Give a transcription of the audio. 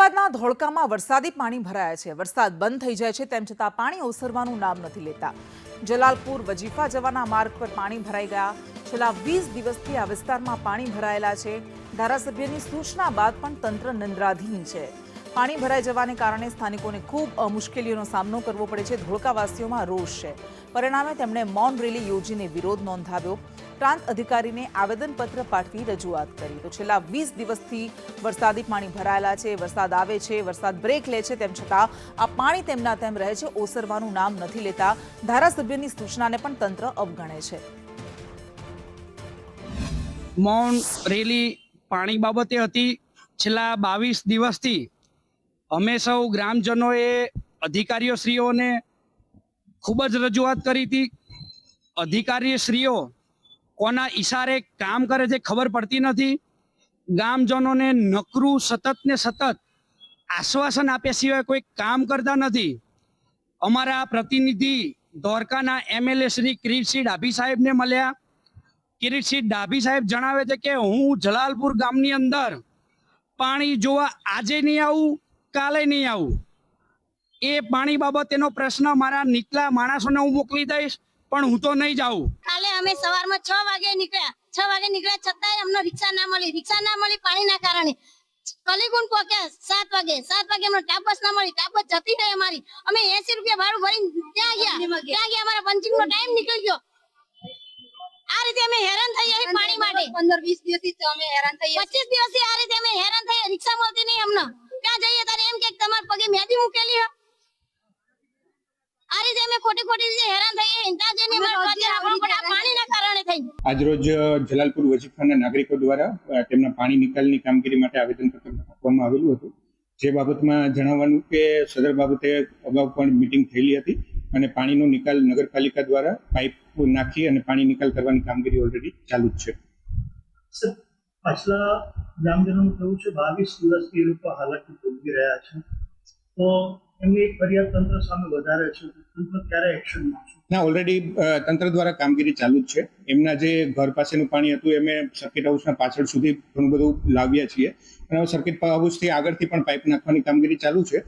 અમદાવાદના ધોળકામાં વરસાદી પાણી ભરાયા છે। વરસાદ બંધ થઈ જાય છે તેમ છતાં પાણી ઓસરવાનું નામ નથી લેતા। જલાલપુર વજીફા જવાના માર્ગ પર પાણી ભરાઈ ગયા। છેલ્લા 20 દિવસથી આ વિસ્તારમાં પાણી ભરાયેલા છે। ધારાસભ્યની સૂચના બાદ પણ તંત્ર નિંદ્રાધીન છે। પાણી ભરાઈ જવાને કારણે સ્થાનિકોને ખૂબ મુશ્કેલીઓનો સામનો કરવો પડે છે। ધોળકાવાસીઓમાં રોષ છે। પરિણામે તેમણે મૌન રેલી યોજીને વિરોધ નોંધાવ્યો। પ્રાંત અધિકારીને આવેદનપત્ર પાઠવી રજૂઆત કરી। તો છેલ્લા 20 દિવસથી વરસાદી પાણી ભરાયેલા છે। વરસાદ આવે છે, વરસાદ બ્રેક લે છે, તેમ છતાં આ પાણી તેમના તેમ રહે છે, ઓસરવાનું નામ નથી લેતા। ધારાસભ્યની સૂચનાને પણ તંત્ર અવગણે છે। મૌન રેલી પાણી બાબતે હતી। છેલ્લા 22 દિવસથી અમે સૌ ગ્રામજનોએ અધિકારીઓશ્રીઓને ખૂબ જ રજૂઆત કરી હતી। અધિકારીશ્રીઓ કોના ઈશારે કામ કરે છે ખબર પડતી નથી। ગામજનોને નકરું સતત ને સતત આશ્વાસન આપ્યા સિવાય કોઈ કામ કરતા નથી। અમારા પ્રતિનિધિ ધોળકાના એમએલએ શ્રી કિરીટસિંહ ડાભી સાહેબને મળ્યા। કિરીટસિંહ ડાભી સાહેબ જણાવે છે કે હું જલાલપુર ગામની અંદર પાણી જોવા આજે નહીં આવું, કાલે નહીં આવું। એ પાણી બાબતેનો પ્રશ્ન મારા નીચલા માણસોને હું મોકલી દઈશ, પણ હું તો નહીં જાઉં। કાલે અમે સવારમાં 6 વાગે નીકળ્યા છતાંય અમને રિક્ષા ના મળી પાણીના કારણે। કલીગુણ પહોંચ્યા 7 વાગે અમને ટાપસ ના મળી, ટાપસ જતી રહી અમારી। અમે 80 રૂપિયા ભાડું ભરીને ત્યાં ગયા અમારા પંચિંગ નો ટાઈમ નીકળી ગયો। આ રીતે અમે હેરાન થઈ ગયા પાણી માટે। 15-20 દિવસથી અમે હેરાન થઈ ગયા। 25 દિવસથી આ રીતે અમે હેરાન થઈ, રિક્ષા મળતી નહીં અમને। ત્યાં જઈએ ત્યારે એમ કે તમારા પગે મેદી મૂકેલી છે। આ રીતે અમે ખોટી રીતે હેરાન થઈએ। ત્યાં જઈને પાણીના કારણે થઈ। આજરોજ જલાલપુર વજીફાના નાગરિકો દ્વારા તેમના પાણી નિકાલની કામગીરી માટે આવેદનપત્ર આપવામાં આવેલું હતું। જે બાબતમાં જણાવવાનું કે સદર બાબતે અગાઉ પણ મીટિંગ થયેલી હતી અને પાણીનો નિકાલ નગરપાલિકા દ્વારા પાઇપ નાખી અને પાણી નિકાલ કરવાની કામગીરી ઓલરેડી ચાલુ જ છે। પાછલા ગ્રામજનોનું કહેવું છે 22 દિવસથી એ લોકો હાલાકી ભોગવી રહ્યા છે, તો એમની ફરિયાદ તંત્ર સામે વધારે છે, તંત્ર ક્યારે એક્શન લેશે? ના, ઓલરેડી તંત્ર દ્વારા કામગીરી ચાલુ જ છે। એમના જે ઘર પાસેનું પાણી હતું એમે સર્કિટ હાઉસના પાછળ સુધી ઘણું બધું લાવ્યા છીએ અને સર્કિટ હાઉસથી આગળથી પણ પાઇપ નાખવાની કામગીરી ચાલુ છે।